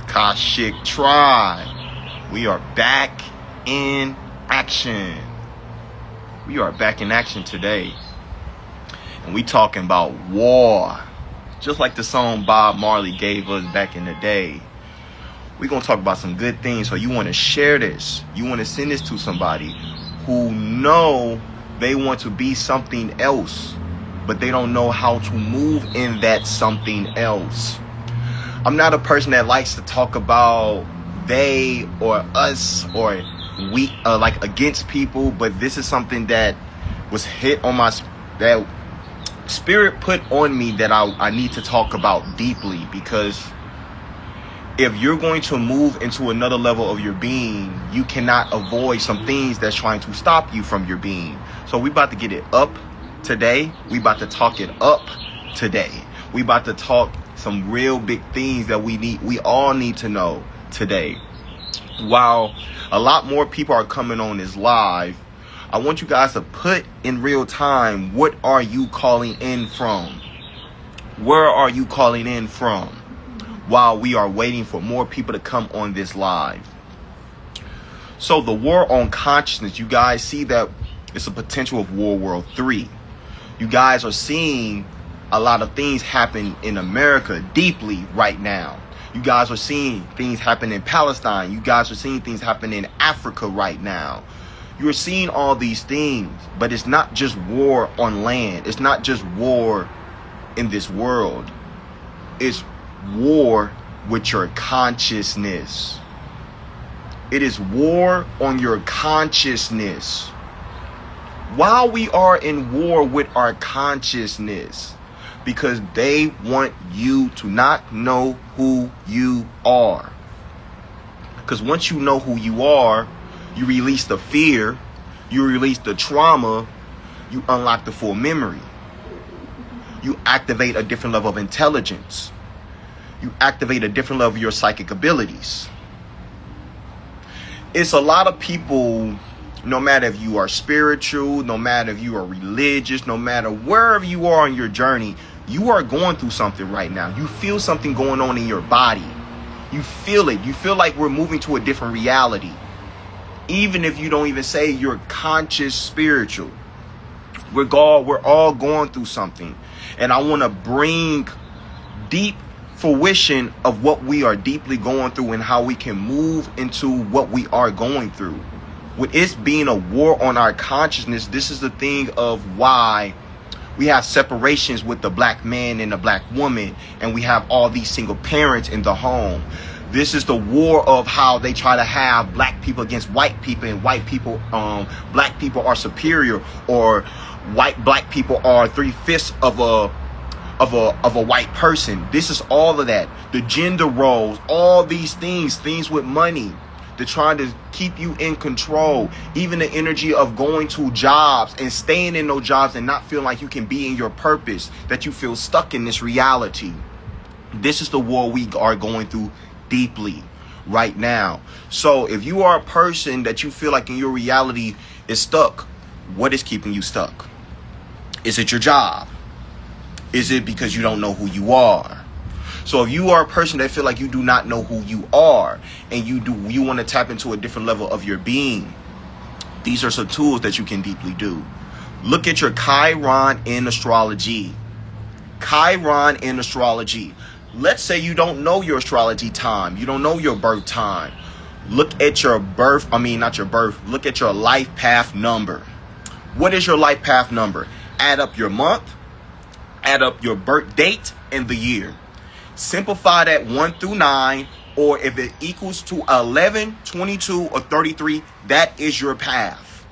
Kashik Tribe. We are back in action. We are back in action today. And we talking about war. Just like the song Bob Marley gave us back in the day. We're going to talk about some good things. So you want to share this. You want to send this to somebody who know they want to be something else, but they don't know how to move in that something else. I'm not a person that likes to talk about they or us or we like against people, but this is something that was hit on that spirit put on me that I need to talk about deeply, because if you're going to move into another level of your being, you cannot avoid some things that's trying to stop you from your being. So we about to get it up today. We about to talk it up today. We about to talk some real big things that we all need to know today. While a lot more people are coming on this live, I want you guys to put in real time, what are you calling in from? Where are you calling in from? While we are waiting for more people to come on this live. So the war on consciousness, you guys see that it's a potential of World War III. You guys are seeing a lot of things happen in America deeply right now. You guys are seeing things happen in Palestine. You guys are seeing things happen in Africa right now. You're seeing all these things, but it's not just war on land. It's not just war in this world. It's war with your consciousness. It is war on your consciousness. While we are in war with our consciousness, because they want you to not know who you are. Because once you know who you are, you release the fear, you release the trauma, you unlock the full memory. You activate a different level of intelligence. You activate a different level of your psychic abilities. It's a lot of people, no matter if you are spiritual, no matter if you are religious, no matter wherever you are on your journey, you are going through something right now. You feel something going on in your body. You feel it. You feel like we're moving to a different reality. Even if you don't even say you're conscious spiritual. We're all going through something. And I want to bring deep fruition of what we are deeply going through and how we can move into what we are going through. With it being a war on our consciousness, this is the thing of why we have separations with the black man and the black woman, and we have all these single parents in the home. This is the war of how they try to have black people against white people, and white people, black people are superior, or black people are 3/5 of a white person. This is all of that. The gender roles, all these things with money. They're trying to keep you in control. Even the energy of going to jobs and staying in those jobs and not feeling like you can be in your purpose, that you feel stuck in this reality. This is the war we are going through deeply right now. So if you are a person that you feel like in your reality is stuck, what is keeping you stuck? Is it your job? Is it because you don't know who you are? So if you are a person that feel like you do not know who you are, and you want to tap into a different level of your being, these are some tools that you can deeply do. Look at your Chiron in astrology. Chiron in astrology. Let's say you don't know your astrology time. You don't know your birth time. Look at your look at your life path number. What is your life path number? Add up your month, add up your birth date and the year. Simplify that 1 through 9, or if it equals to 11, 22, or 33, that is your path.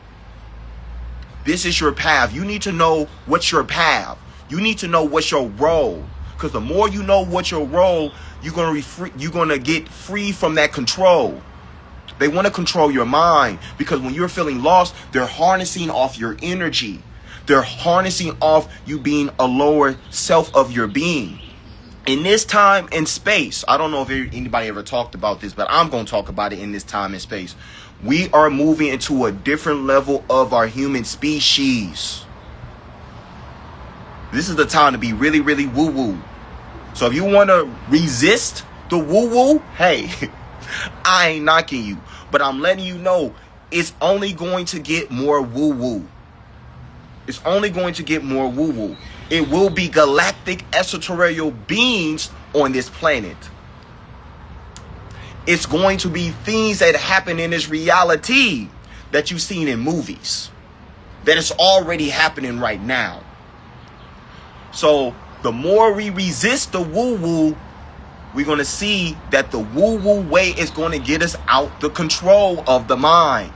This is your path. You need to know what's your path. You need to know what's your role. Because the more you know what's your role, you're gonna get free from that control. They want to control your mind, because when you're feeling lost, they're harnessing off your energy. They're harnessing off you being a lower self of your being. In this time and space, I don't know if anybody ever talked about this, but I'm going to talk about it in this time and space. We are moving into a different level of our human species. This is the time to be really, really woo-woo. So if you want to resist, The woo-woo, hey, I ain't knocking you, but I'm letting you know it's only going to get more woo-woo. It's only going to get more woo-woo. It will be galactic extraterrestrial beings on this planet. It's going to be things that happen in this reality that you've seen in movies. That is already happening right now. So the more we resist the woo-woo, we're going to see that the woo-woo way is going to get us out the control of the mind.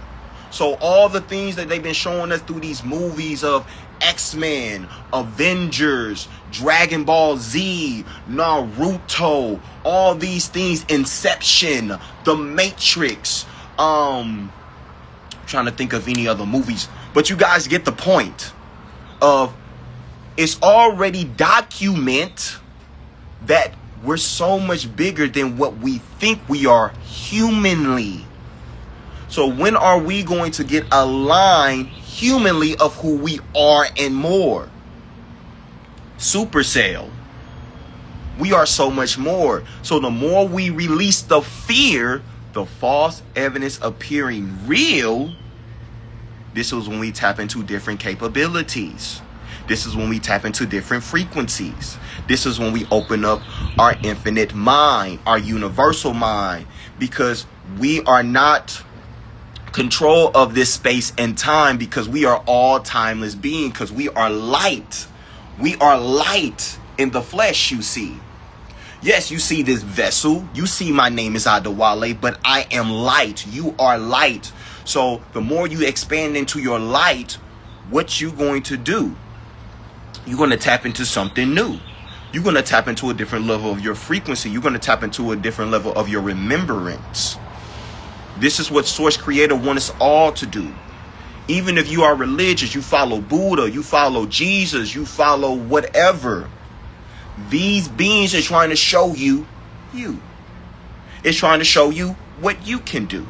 So all the things that they've been showing us through these movies of X-Men, Avengers, Dragon Ball Z, Naruto, all these things, Inception, The Matrix, trying to think of any other movies, but you guys get the point of it's already document that we're so much bigger than what we think we are humanly. So when are we going to get aligned humanly of who we are and more? Supercell. We are so much more. So the more we release the fear, the false evidence appearing real, this is when we tap into different capabilities. This is when we tap into different frequencies. This is when we open up our infinite mind, our universal mind, because we are not control of this space and time, because we are all timeless beings, because we are light. We are light in the flesh, you see. Yes, you see this vessel. You see my name is Adewale, but I am light. You are light. So the more you expand into your light, what you going to do? You're going to tap into something new. You're going to tap into a different level of your frequency. You're going to tap into a different level of your remembrance. This is what Source Creator wants us all to do. Even if you are religious, you follow Buddha, you follow Jesus, you follow whatever. These beings are trying to show you you. It's trying to show you what you can do.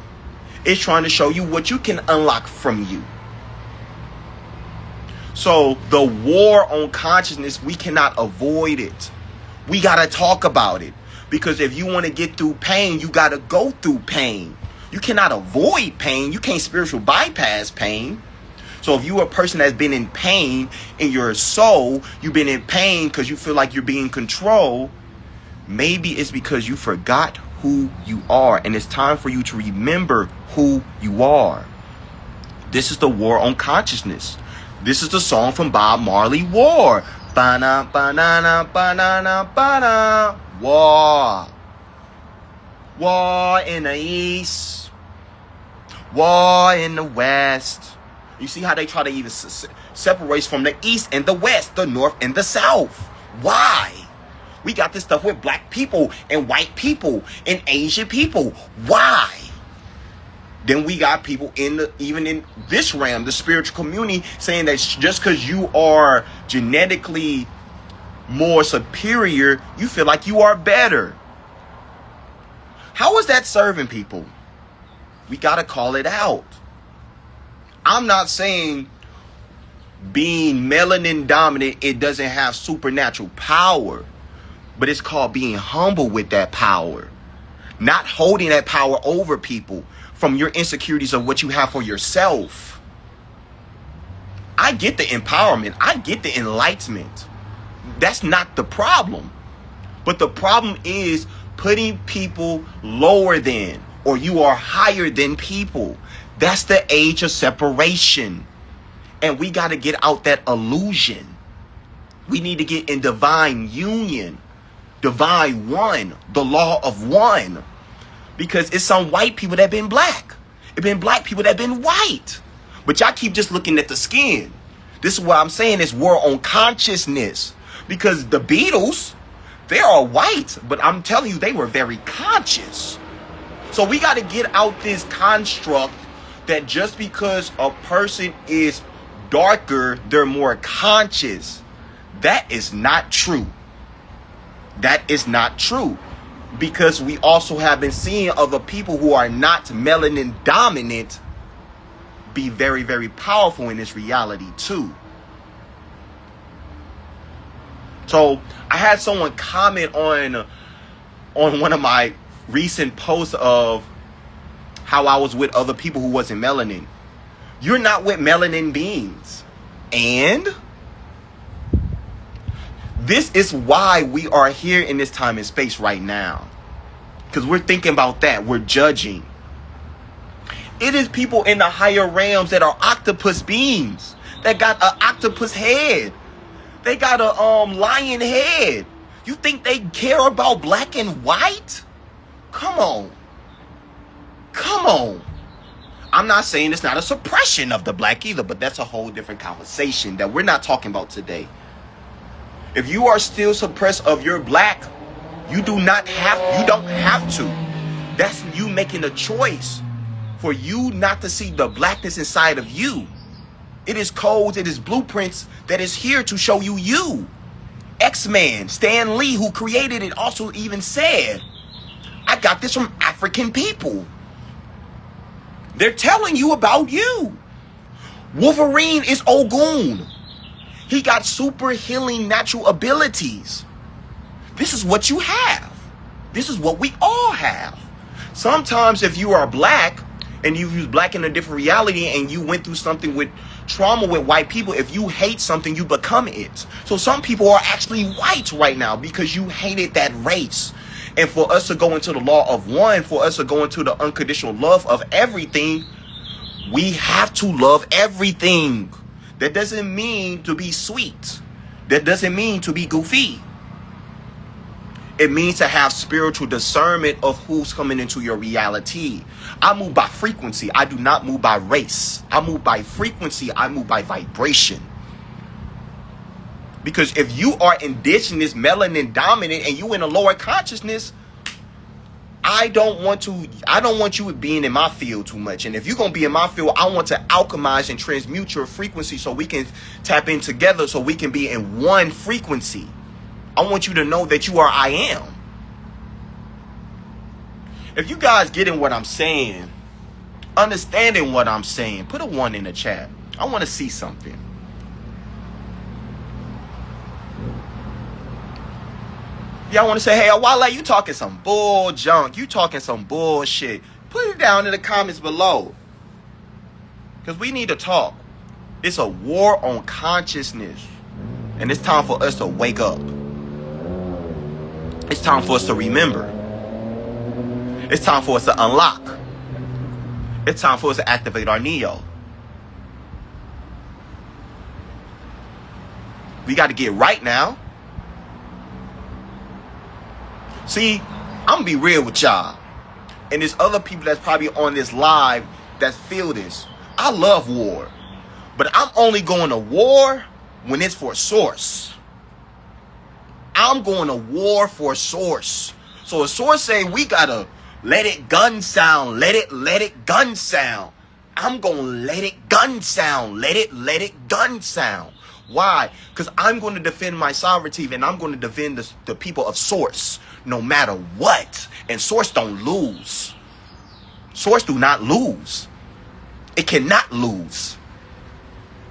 It's trying to show you what you can unlock from you. So the war on consciousness, we cannot avoid it. We got to talk about it. Because if you want to get through pain, you got to go through pain. You cannot avoid pain. You can't spiritual bypass pain. So if you're a person that's been in pain in your soul, you've been in pain because you feel like you're being controlled, maybe it's because you forgot who you are. And it's time for you to remember who you are. This is the war on consciousness. This is the song from Bob Marley, War. Ba-na, ba-na, ba-na, ba-na. War. War in the east. War in the west. You see how they try to even separate from the east and the west, the north and the south. Why? We got this stuff with black people and white people and Asian people. Why? Then we got people even in this realm, the spiritual community, saying that just because you are genetically more superior, you feel like you are better. How is that serving people? We got to call it out. I'm not saying being melanin dominant, it doesn't have supernatural power, but it's called being humble with that power. Not holding that power over people from your insecurities of what you have for yourself. I get the empowerment. I get the enlightenment. That's not the problem. But the problem is putting people lower than, or you are higher than people. That's the age of separation. And we got to get out that illusion. We need to get in divine union, divine one, the law of one. Because it's some white people that been black. It been black people that been white. But y'all keep just looking at the skin. This is what I'm saying, is war on consciousness. Because the Beatles, they are white, but I'm telling you, they were very conscious. So we got to get out this construct that just because a person is darker, they're more conscious. That is not true. That is not true. Because we also have been seeing other people who are not melanin dominant be very, very powerful in this reality too. So I had someone comment on on one of my recent posts of how I was with other people who wasn't melanin. You're not with melanin beings. And this is why we are here in this time and space right now. Because we're thinking about that. We're judging. It is people in the higher realms that are octopus beings. That got an octopus head. They got a lion head. You think they care about black and white? Come on. Come on. I'm not saying it's not a suppression of the black either, but that's a whole different conversation that we're not talking about today. If you are still suppressed of your black, you don't have to. That's you making a choice for you not to see the blackness inside of you. It is codes, it is blueprints that is here to show you you. X-Man, Stan Lee, who created it, also even said, I got this from African people. They're telling you about you. Wolverine is Ogun. He got super healing natural abilities. This is what you have. This is what we all have. Sometimes if you are black and you use black in a different reality and you went through something with trauma with white people, if you hate something, you become it. So some people are actually white right now because you hated that race. And for us to go into the law of one, for us to go into the unconditional love of everything, we have to love everything. That doesn't mean to be sweet. That doesn't mean to be goofy. It means to have spiritual discernment of who's coming into your reality. I move by frequency. I do not move by race. I move by frequency. I move by vibration. Because if you are indigenous, melanin dominant, and you in a lower consciousness, I don't want you being in my field too much. And if you're going to be in my field, I want to alchemize and transmute your frequency so we can tap in together, so we can be in one frequency. I want you to know that you are I am. If you guys getting what I'm saying, understanding what I'm saying, put a 1 in the chat. I want to see something. Y'all want to say, hey, Wale, you talking some bull junk. You talking some bullshit. Put it down in the comments below. Because we need to talk. It's a war on consciousness. And it's time for us to wake up. It's time for us to remember. It's time for us to unlock. It's time for us to activate our Neo. We got to get right now. See, I'm going to be real with y'all. And there's other people that's probably on this live that feel this. I love war. But I'm only going to war when it's for source. I'm going to war for source. So a source say we got to let it gun sound. Let it gun sound. I'm going to let it gun sound. Let it gun sound. Why? Because I'm going to defend my sovereignty and I'm going to defend the people of source no matter what. And source don't lose. Source do not lose. It cannot lose.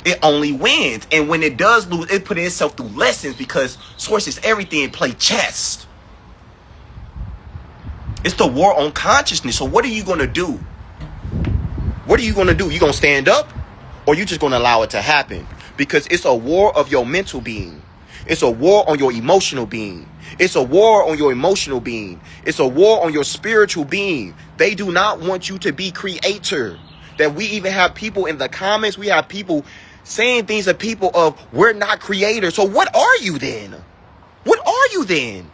It only wins. And when it does lose, it put itself through lessons because source is everything and play chess. It's the war on consciousness. So what are you going to do? What are you going to do? You going to stand up or you just going to allow it to happen? Because it's a war of your mental being. It's a war on your emotional being. It's a war on your emotional being. It's a war on your spiritual being. They do not want you to be creator. That we even have people in the comments. We have people saying things to people of we're not creators. So what are you then? What are you then?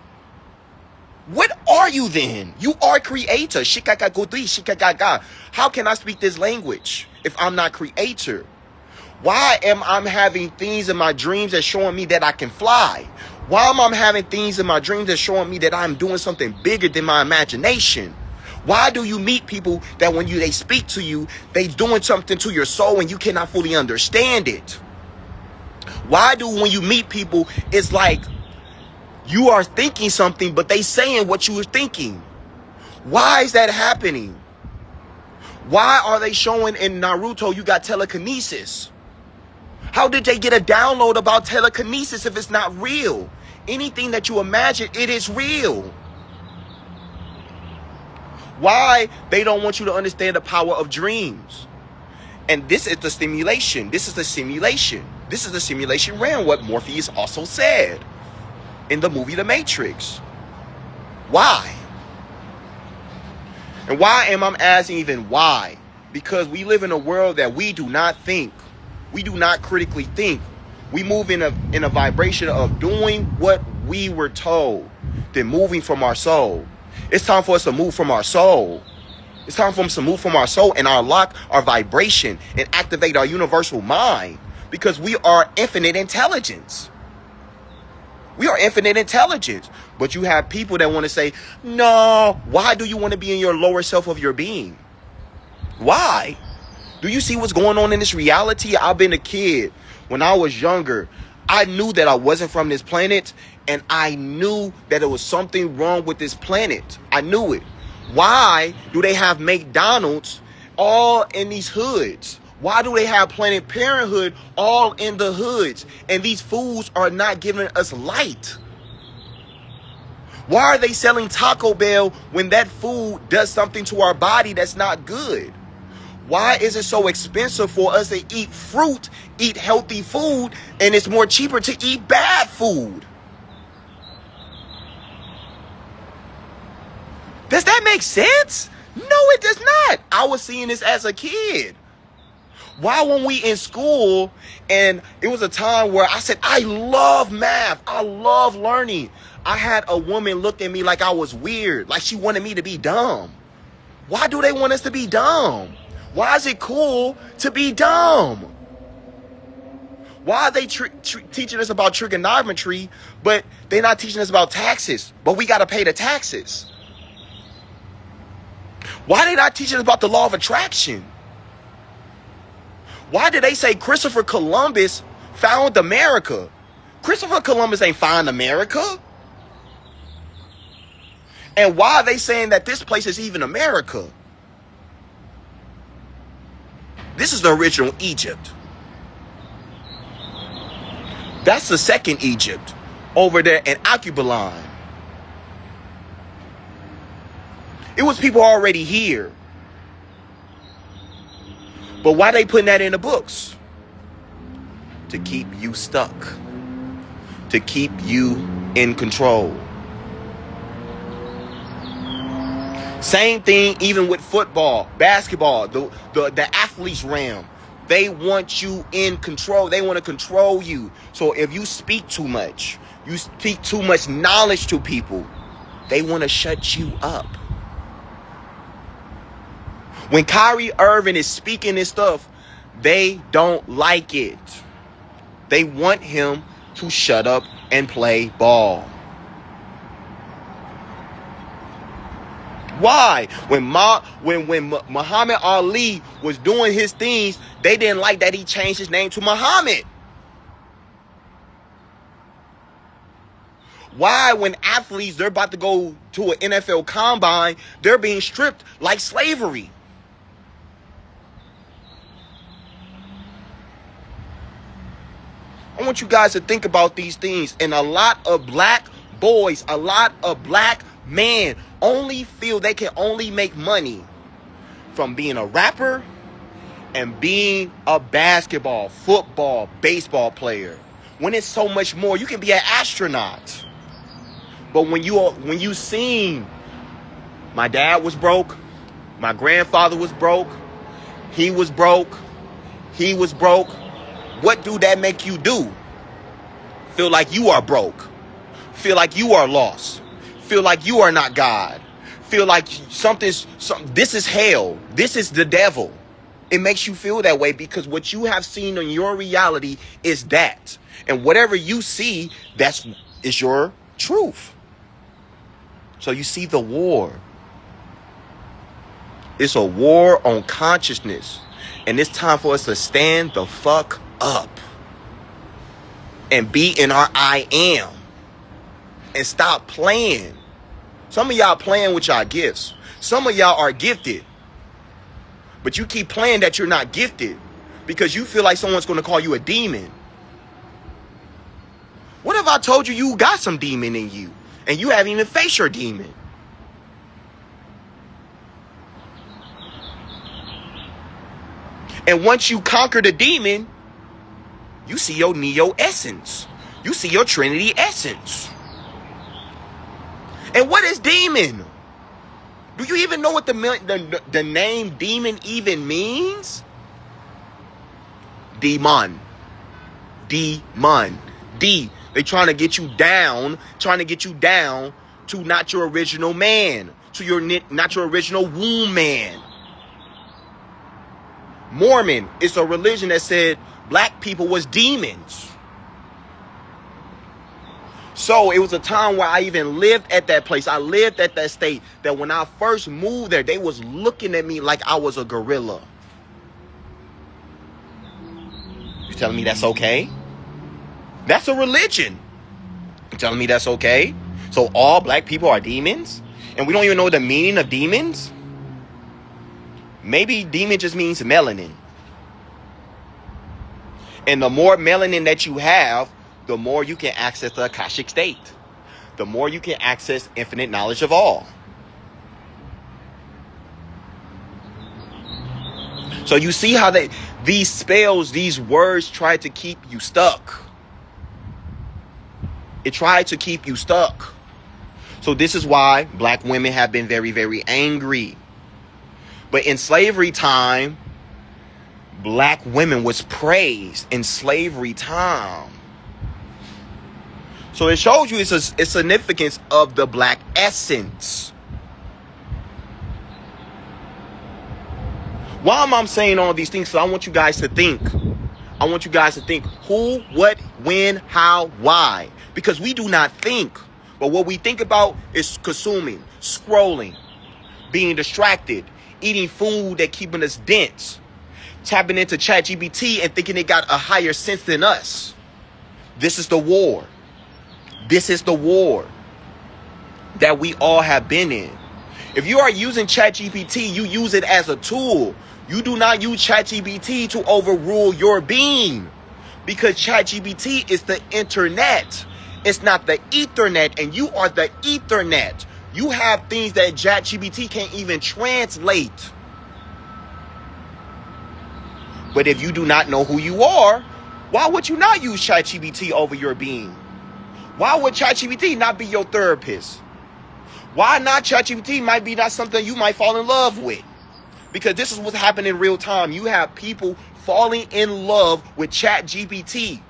What are you then? You are creator. Shikagagodri, how can I speak this language if I'm not creator? Why am I having things in my dreams that's showing me that I can fly? Why am I having things in my dreams that's showing me that I'm doing something bigger than my imagination? Why do you meet people that when they speak to you, they doing something to your soul and you cannot fully understand it? Why do when you meet people, it's like you are thinking something, but they saying what you were thinking? Why is that happening? Why are they showing in Naruto you got telekinesis? How did they get a download about telekinesis if it's not real? Anything that you imagine, it is real. Why they don't want you to understand the power of dreams. And this is the stimulation. This is the simulation. This is the simulation realm, what Morpheus also said in the movie The Matrix. Why? And why am I asking even why? Because we live in a world that we do not think. We do not critically think. We move in a vibration of doing what we were told, then moving from our soul. It's time for us to move from our soul. It's time for us to move from our soul and unlock our vibration and activate our universal mind, because we are infinite intelligence. We are infinite intelligence. But you have people that want to say, no, why do you want to be in your lower self of your being? Why? Do you see what's going on in this reality? I've been a kid. When I was younger, I knew that I wasn't from this planet, and I knew that there was something wrong with this planet. I knew it. Why do they have McDonald's all in these hoods? Why do they have Planned Parenthood all in the hoods? And these foods are not giving us light. Why are they selling Taco Bell when that food does something to our body that's not good? Why is it so expensive for us to eat fruit, eat healthy food, and it's more cheaper to eat bad food? Does that make sense? No, it does not. I was seeing this as a kid. Why when we in school, and it was a time where I said, I love math. I love learning. I had a woman look at me like I was weird, like she wanted me to be dumb. Why do they want us to be dumb? Why is it cool to be dumb? Why are they teaching us about trigonometry, but they're not teaching us about taxes, but we got to pay the taxes? Why are they not teaching us about the law of attraction? Why did they say Christopher Columbus found America? Christopher Columbus ain't find America. And why are they saying that this place is even America? This is the original Egypt. That's the second Egypt over there in Acubaline. It was people already here. But why they putting that in the books? To keep you stuck. To keep you in control. Same thing even with football, basketball, the athletes realm. They want you in control. They want to control you. So if you speak too much, you speak too much knowledge to people, they want to shut you up. When Kyrie Irving is speaking this stuff, they don't like it. They want him to shut up and play ball. Why? When Muhammad Ali was doing his things, they didn't like that he changed his name to Muhammad. Why, when athletes, they're about to go to an NFL combine, they're being stripped like slavery? I want you guys to think about these things. And a lot of black boys, a lot of black men only feel they can only make money from being a rapper and being a basketball, football, baseball player. When it's so much more, you can be an astronaut. But when you sing, my dad was broke, my grandfather was broke, he was broke, he was broke. What do that make you do? Feel like you are broke. Feel like you are lost. Feel like you are not God. Feel like this is hell. This is the devil. It makes you feel that way because what you have seen in your reality is that. And whatever you see, is your truth. So you see the war. It's a war on consciousness. And it's time for us to stand the fuck up and be in our I am and stop playing. Some of y'all playing with y'all gifts. Some of y'all are gifted, but you keep playing that you're not gifted because you feel like someone's going to call you a demon. What if I told you you got some demon in you and you haven't even faced your demon? And once you conquer the demon, you see your Neo essence. You see your Trinity essence. And what is demon? Do you even know what the name demon even means? Demon. Demon. D. They trying to get you down to not your original man, to not your original womb man. Mormon is a religion that said black people was demons. So it was a time where I even lived at that place. I lived at that state that when I first moved there, they was looking at me like I was a gorilla. You telling me that's okay? That's a religion. You telling me that's okay? So all black people are demons? And we don't even know the meaning of demons? Maybe demon just means melanin. And the more melanin that you have, the more you can access the Akashic state. The more you can access infinite knowledge of all. So you see how these spells, these words try to keep you stuck. It tried to keep you stuck. So this is why black women have been very, very angry. But in slavery time, black women was praised in slavery time. So it shows you it's significance of the black essence. Why am I saying all these things? So I want you guys to think. I want you guys to think who, what, when, how, why. Because we do not think. But what we think about is consuming, scrolling, being distracted, eating food that keeping us dense, tapping into ChatGPT and thinking it got a higher sense than us. This is the war. This is the war that we all have been in. If you are using ChatGPT, you use it as a tool. You do not use ChatGPT to overrule your being, because ChatGPT is the internet. It's not the Ethernet, and you are the Ethernet. You have things that ChatGPT can't even translate. But if you do not know who you are, why would you not use ChatGPT over your being? Why would ChatGPT not be your therapist? Why not ChatGPT might be not something you might fall in love with? Because this is what's happening in real time. You have people falling in love with ChatGPT.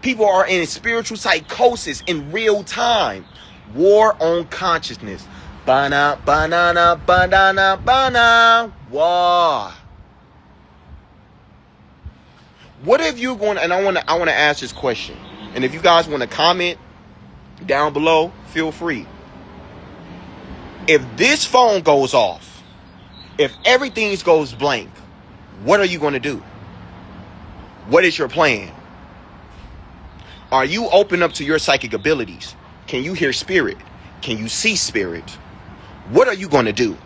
People are in spiritual psychosis in real time. War on consciousness. Banana, banana, banana, banana. War. What if you're going, and I want to ask this question. And if you guys want to comment down below, feel free. If this phone goes off, if everything goes blank, what are you going to do? What is your plan? Are you open up to your psychic abilities? Can you hear spirit? Can you see spirit? What are you going to do?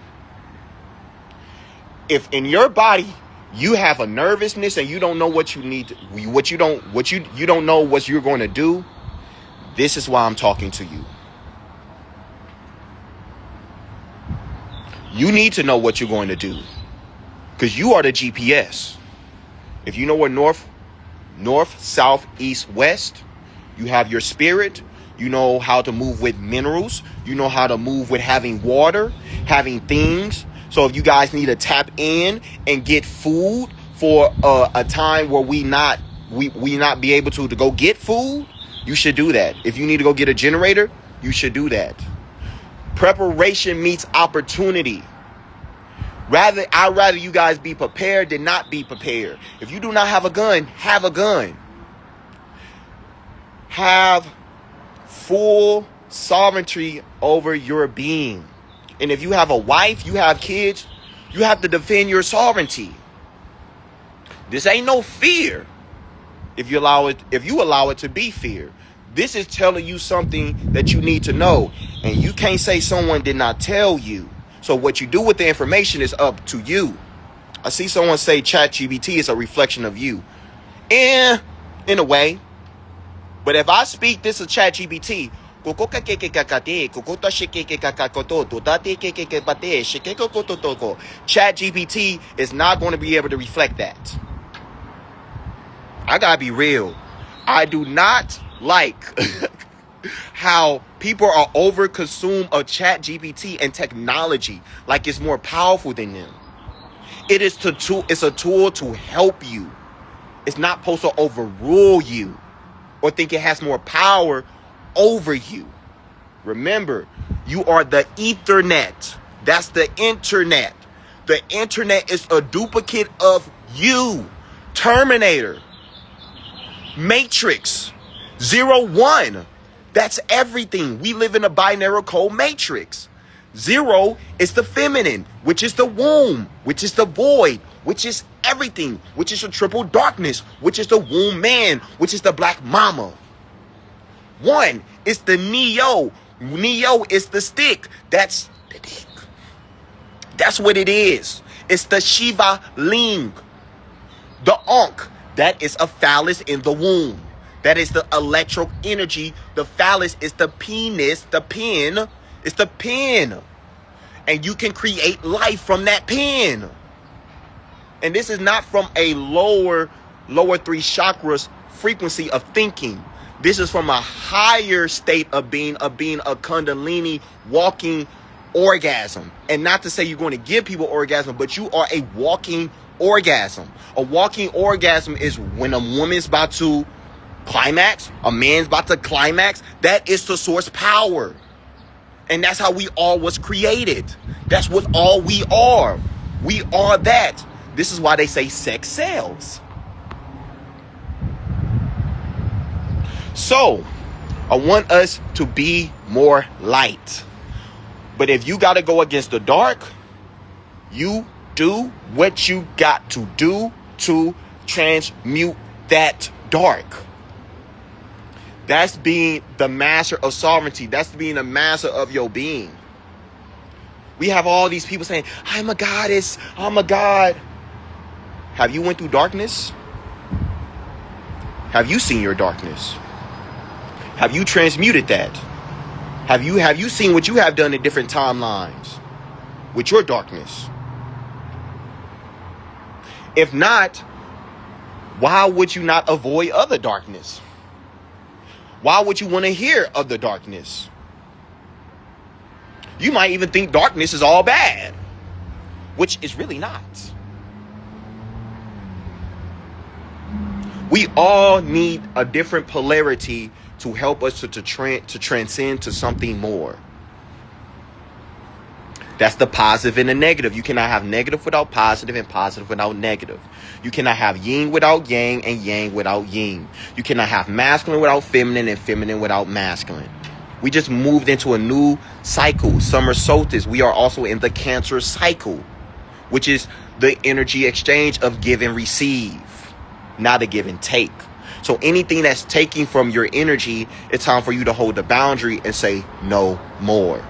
If in your body you have a nervousness and you don't know what you need, you don't know what you're going to do, this is why I'm talking to you. You need to know what you're going to do, because you are the GPS. If you know where north, south, east, west, you have your spirit. You know how to move with minerals. You know how to move with having water, having things. So if you guys need to tap in and get food for a time where we not be able to go get food, you should do that. If you need to go get a generator, you should do that. Preparation meets opportunity. I'd rather you guys be prepared than not be prepared. If you do not have a gun, have a gun. Have full sovereignty over your being. And if you have a wife, you have kids, you have to defend your sovereignty. This ain't no fear. If you allow it to be fear. This is telling you something that you need to know. And you can't say someone did not tell you. So what you do with the information is up to you. I see someone say ChatGPT is a reflection of you. In a way. But if I speak this is ChatGPT, ChatGPT is not going to be able to reflect that. I gotta be real. I do not like how people are over consumed of ChatGPT and technology like it's more powerful than them. It's a tool to help you. It's not supposed to overrule you or think it has more power over you. Remember, you are the Ethernet. That's the internet. The internet is a duplicate of you. Terminator. Matrix. 0-1. That's everything. We live in a binary code matrix. 0 is the feminine, which is the womb, which is the void, which is everything, which is a triple darkness, which is the womb man, which is the black mama. 1 is the Neo. Neo is the stick. That's the dick. That's what it is. It's the Shiva Ling. The Ankh. That is a phallus in the womb. That is the electro energy. The phallus is the penis. The pen is the pen. And you can create life from that pen. And this is not from a lower 3 chakras frequency of thinking. This is from a higher state of being a Kundalini walking orgasm. And not to say you're going to give people orgasm, but you are a walking orgasm. A walking orgasm is when a woman's about to climax, a man's about to climax. That is the source power. And that's how we all was created. That's what all we are. We are that. This is why they say sex sells. So, I want us to be more light. But if you got to go against the dark, you do what you got to do to transmute that dark. That's being the master of sovereignty. That's being the master of your being. We have all these people saying, I'm a goddess, I'm a god. Have you went through darkness? Have you seen your darkness? Have you transmuted that? Have you seen what you have done in different timelines with your darkness? If not, why would you not avoid other darkness? Why would you want to hear of the darkness? You might even think darkness is all bad, which is really not. We all need a different polarity to help us to transcend to something more. That's the positive and the negative. You cannot have negative without positive and positive without negative. You cannot have yin without yang and yang without yin. You cannot have masculine without feminine and feminine without masculine. We just moved into a new cycle, summer solstice. We are also in the Cancer cycle, which is the energy exchange of give and receive, not a give and take. So anything that's taking from your energy, it's time for you to hold the boundary and say no more.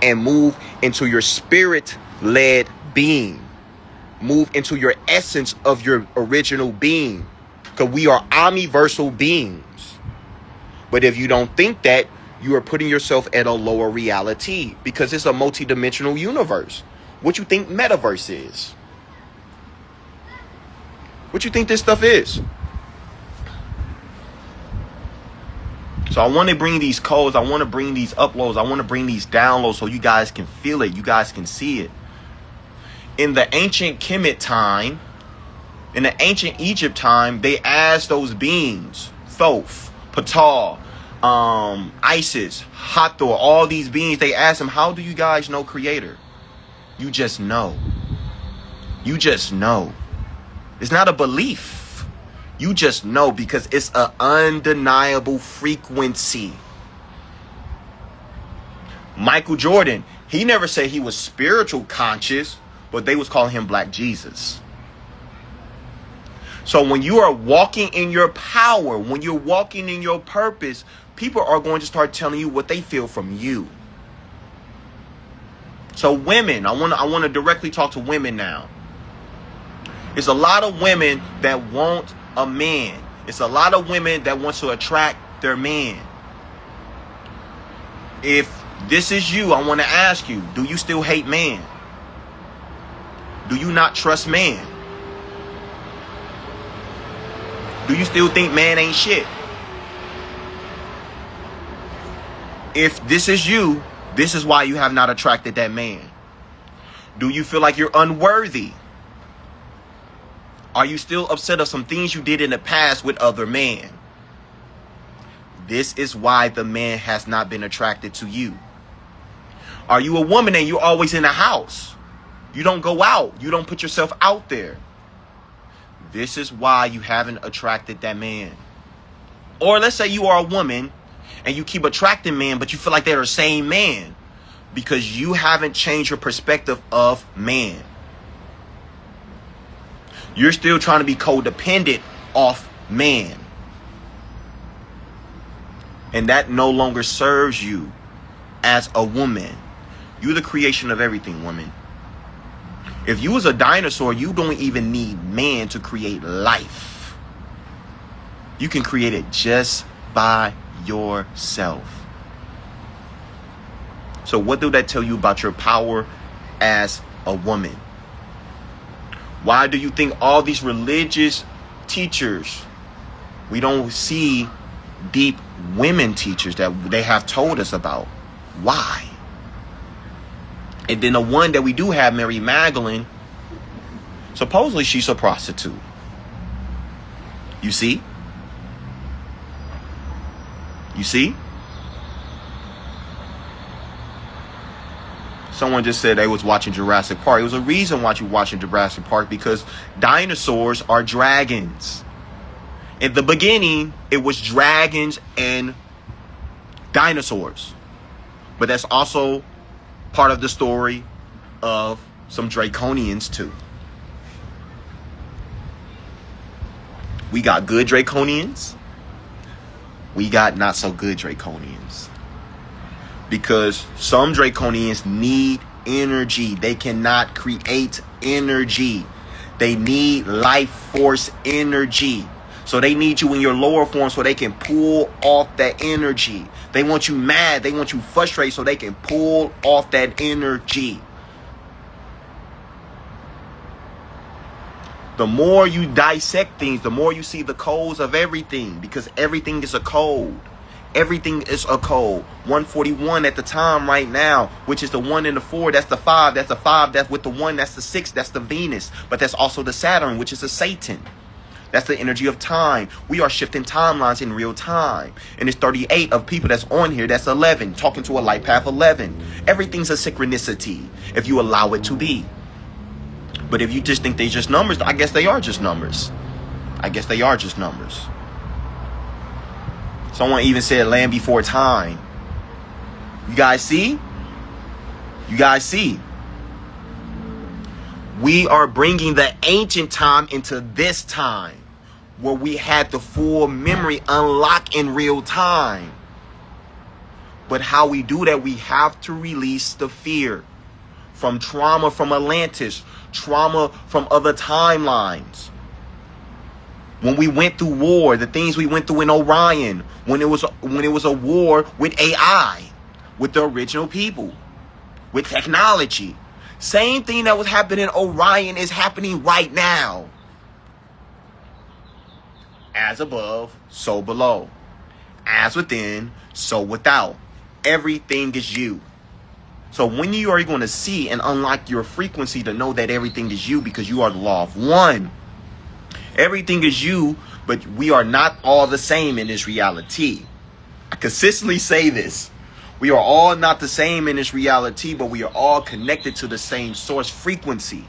And move into your spirit-led being. Move into your essence of your original being. Because we are omniversal beings. But if you don't think that, you are putting yourself at a lower reality. Because it's a multidimensional universe. What you think metaverse is? What you think this stuff is? So I want to bring these codes. I want to bring these uploads. I want to bring these downloads so you guys can feel it. You guys can see it. In the ancient Kemet time, in the ancient Egypt time, they asked those beings, Thoth, Ptah, Isis, Hathor, all these beings, they asked them, how do you guys know Creator? You just know. You just know. It's not a belief. You just know because it's an undeniable frequency. Michael Jordan, he never said he was spiritual conscious, but they was calling him Black Jesus. So when you are walking in your power, when you're walking in your purpose, people are going to start telling you what they feel from you. So women, I want to directly talk to women now. It's a lot of women that want a man. It's a lot of women that want to attract their man. If this is you, I want to ask you, do you still hate man? Do you not trust man? Do you still think man ain't shit? If this is you, this is why you have not attracted that man. Do you feel like you're unworthy? Are you still upset of some things you did in the past with other men? This is why the man has not been attracted to you. Are you a woman and you're always in the house? You don't go out. You don't put yourself out there. This is why you haven't attracted that man. Or let's say you are a woman and you keep attracting men, but you feel like they're the same man because you haven't changed your perspective of man. You're still trying to be codependent off man. And that no longer serves you as a woman. You're the creation of everything, woman. If you was a dinosaur, you don't even need man to create life. You can create it just by yourself. So what do that tell you about your power as a woman? Why do you think all these religious teachers, we don't see deep women teachers that they have told us about? Why? And then the one that we do have, Mary Magdalene, supposedly she's a prostitute. You see? You see? Someone just said they was watching Jurassic Park. It was a reason why you watching Jurassic Park, because dinosaurs are dragons. In the beginning, it was dragons and dinosaurs. But that's also part of the story of some draconians too. We got good draconians. We got not so good draconians. Because some draconians need energy. They cannot create energy. They need life force energy. So they need you in your lower form so they can pull off that energy. They want you mad. They want you frustrated so they can pull off that energy. The more you dissect things, the more you see the codes of everything, because everything is a code. Everything is a code. 141 at the time right now, which is the 1 and the 4, that's the 5. That's the 5, that's with the 1, that's the 6, that's the Venus. But that's also the Saturn, which is the Satan. That's the energy of time. We are shifting timelines in real time. And it's 38 of people that's on here. That's 11. Talking to a light path 11. Everything's a synchronicity if you allow it to be. But if you just think they're just numbers, I guess they are just numbers. I guess they are just numbers. Someone even said land before time. You guys see? You guys see? We are bringing the ancient time into this time, where we had the full memory unlock in real time. But how we do that, we have to release the fear from trauma from Atlantis, trauma from other timelines. When we went through war, the things we went through in Orion, when it was a war with AI, with the original people, with technology. Same thing that was happening in Orion is happening right now. As above, so below. As within, so without. Everything is you. So when you are going to see and unlock your frequency to know that everything is you, because you are the law of one. Everything is you, but we are not all the same in this reality. I consistently say this. We are all not the same in this reality, but we are all connected to the same source frequency.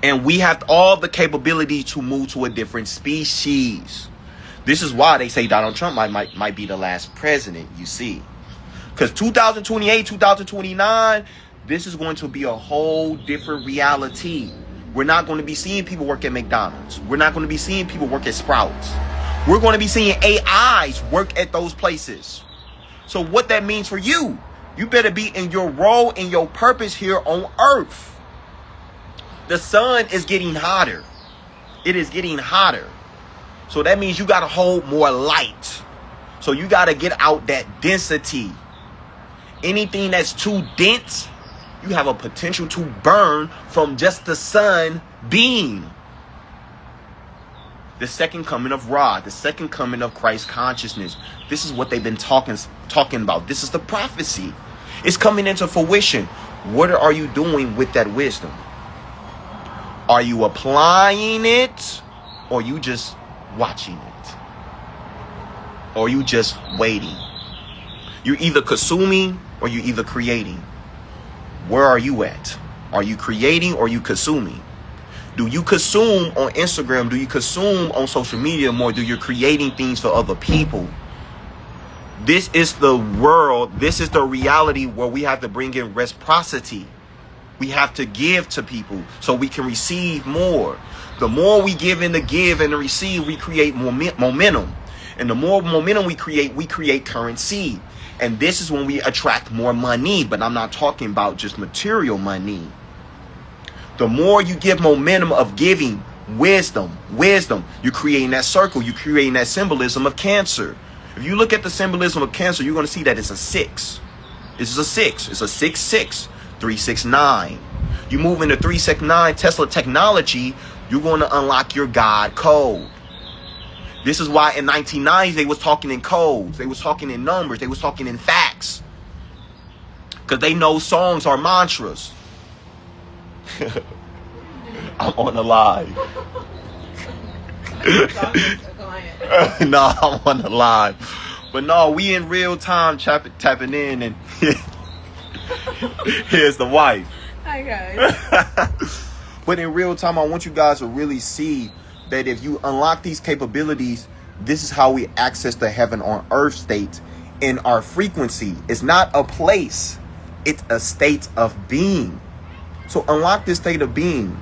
And we have all the capability to move to a different species. This is why they say Donald Trump might be the last president, you see. Because 2028, 2029, this is going to be a whole different reality. We're not going to be seeing people work at McDonald's. We're not going to be seeing people work at Sprouts. We're going to be seeing AIs work at those places. So what that means for you, you better be in your role, in your purpose here on Earth. The sun is getting hotter. It is getting hotter. So that means you got to hold more light. So you got to get out that density. Anything that's too dense, you have a potential to burn from just the sun beam. The second coming of Ra, the second coming of Christ consciousness. This is what they've been talking about. This is the prophecy. It's coming into fruition. What are you doing with that wisdom? Are you applying it, or you just watching it? Or you just waiting? You're either consuming or you're either creating. Where are you at? Are you creating or are you consuming? Do you consume on Instagram? Do you consume on social media more? Do you creating things for other people? This is the world. This is the reality where we have to bring in reciprocity. We have to give to people so we can receive more. The more we give and the give and the receive, we create more momentum. And the more momentum we create currency. And this is when we attract more money. But I'm not talking about just material money. The more you give momentum of giving, wisdom, you're creating that circle. You're creating that symbolism of Cancer. If you look at the symbolism of Cancer, you're going to see that it's a 6. This is a 6. It's a 6-6. 369. You move into 369 Tesla technology, you're going to unlock your God code. This is why in 1990s they was talking in codes, they was talking in numbers, they was talking in facts, because they know songs are mantras. I'm on the live. No, I'm on the live. But no, we in real time tapping in, and here's the wife. Hi guys. But in real time, I want you guys to really see that if you unlock these capabilities, this is how we access the heaven on earth state in our frequency. It's not a place, it's a state of being. So unlock this state of being.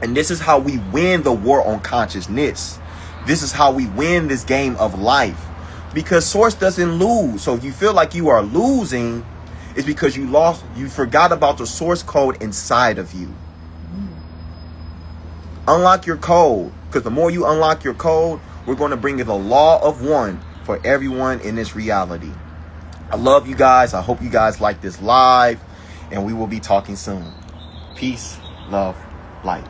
And this is how we win the war on consciousness. This is how we win this game of life. Because Source doesn't lose. So if you feel like you are losing, it's because you forgot about the source code inside of you. Unlock your code. Because the more you unlock your code, we're going to bring in the law of one for everyone in this reality. I love you guys. I hope you guys like this live. And we will be talking soon. Peace, love, light.